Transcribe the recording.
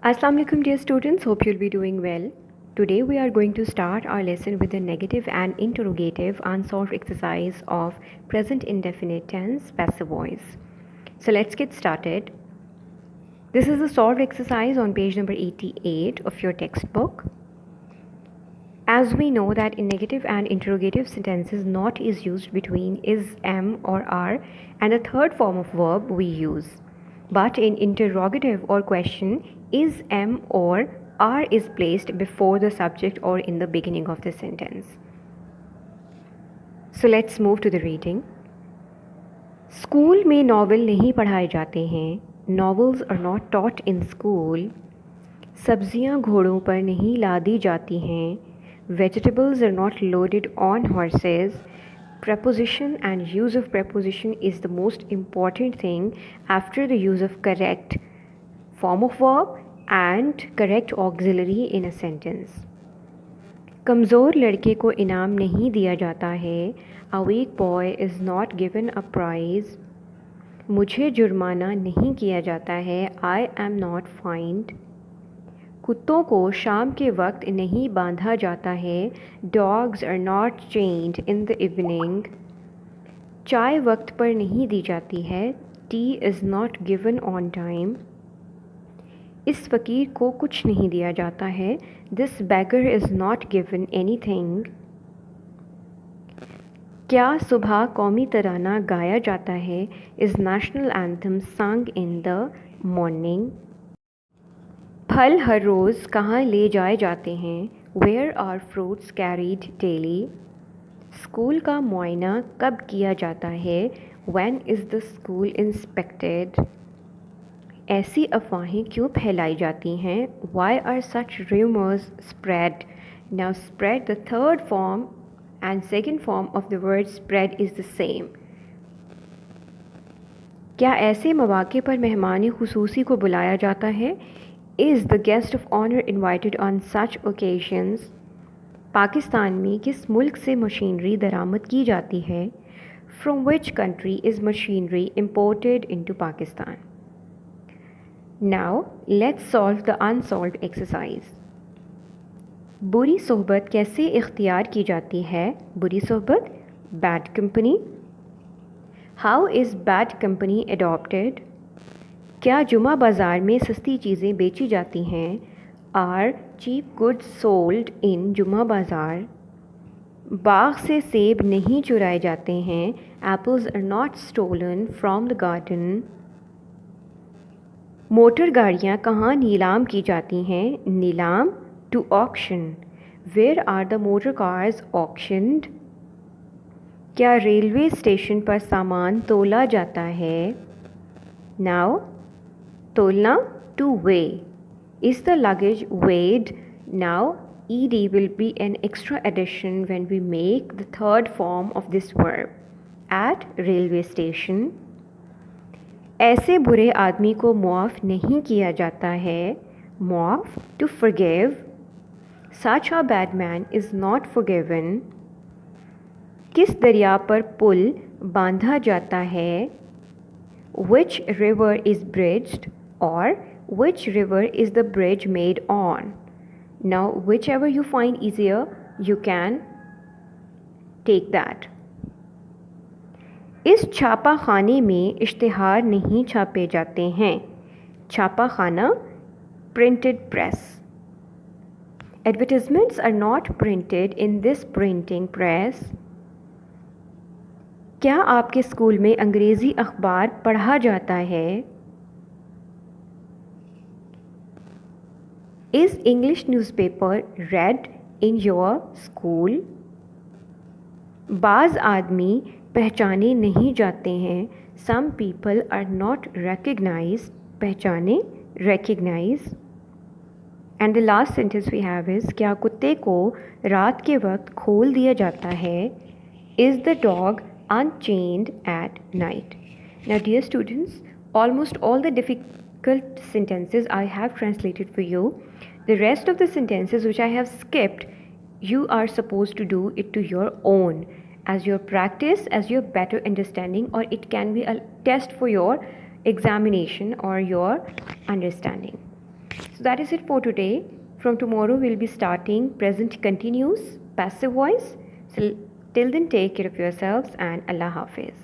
Assalamu alaikum dear students, hope you'll be doing well. Today we are going to start our lesson with the negative and interrogative unsolved exercise of present indefinite tense passive voice. So let's get started. This is a solved exercise on page number 88 of your textbook. As we know that in negative and interrogative sentences, not is used between is, am or are, and the third form of verb we use. But in interrogative or question, is, am or are is placed before the subject or in the beginning of the sentence. So let's move to the reading. School में novel नहीं पढ़ाए जाते हैं. Novels are not taught in school. सब्जियां घोड़ों पर नहीं लादी जाती हैं. Vegetables are not loaded on horses. Preposition and use of preposition is the most important thing after the use of correct form of verb and correct auxiliary in a sentence. कमज़ोर लड़के को इनाम नहीं दिया जाता है. A weak boy is not given a prize. मुझे जुर्माना नहीं किया जाता है. I am not fined. कुत्तों को शाम के वक्त नहीं बांधा जाता है. Dogs are not chained in the evening. चाय वक्त पर नहीं दी जाती है. Tea is not given on time. इस फ़कीर को कुछ नहीं दिया जाता है. This beggar is not given anything. क्या सुबह कौमी तराना गाया जाता है. Is national anthem sung in the morning. फल हर रोज़ कहाँ ले जाए जाते हैं. Where are fruits carried daily? School का मुआयना कब किया जाता है. When is the school inspected? ऐसी अफवाहें क्यों फैलाई जाती हैं. Why are such rumors spread? Now spread, the third form and second form of the word spread is the same. क्या ऐसे मौके पर मेहमान खुसूसी को बुलाया जाता है. Is the guest of honor invited on such occasions? Pakistan में किस मुल्क से मशीनरी दरामद की जाती है. From which country is machinery imported into Pakistan? Now let's solve the unsolved exercise. बुरी सोहबत कैसे इख्तियार की जाती है. बुरी सोहबत bad company. How is bad company adopted? क्या जुमा बाज़ार में सस्ती चीज़ें बेची जाती हैं. Are cheap goods sold in जुमा बाज़ार. बाग से सेब नहीं चुराए जाते हैं. Apples are not stolen from the garden. Motor गाड़ियाँ कहाँ नीलाम की जाती हैं. नीलाम to auction. Where are the motor cars auctioned? क्या रेलवे स्टेशन पर सामान तोला जाता है. Now तोलना to weigh. Is the luggage weighed? Now ed will be an extra addition when we make the third form of this verb. At railway station. ऐसे बुरे आदमी को माफ़ नहीं किया जाता है. माफ़ to forgive. Such a bad man is not forgiven. किस दरिया पर पुल बांधा जाता है. Which river is bridged or which river is the bridge made on? Now whichever you find easier you can take that. इस छापा खाने में इश्तिहार नहीं छापे जाते हैं. छापा खाना printed press. Advertisements are not printed in this printing press. क्या आपके स्कूल में अंग्रेज़ी अखबार पढ़ा जाता है. Is English newspaper read in your school? बाज़ आदमी पहचाने नहीं जाते हैं. Some people are not recognized. पहचाने recognize. And the last sentence we have is क्या कुत्ते को रात के वक्त खोल दिया जाता है. Is the dog unchained at night? Now dear students, almost all the difficult sentences I have translated for you. The rest of the sentences which I have skipped, you are supposed to do it to your own as your practice, as your better understanding, or it can be a test for your examination or your understanding. So that is it for today. From tomorrow, we'll be starting present continuous passive voice. So till then, take care of yourselves and Allah Hafiz.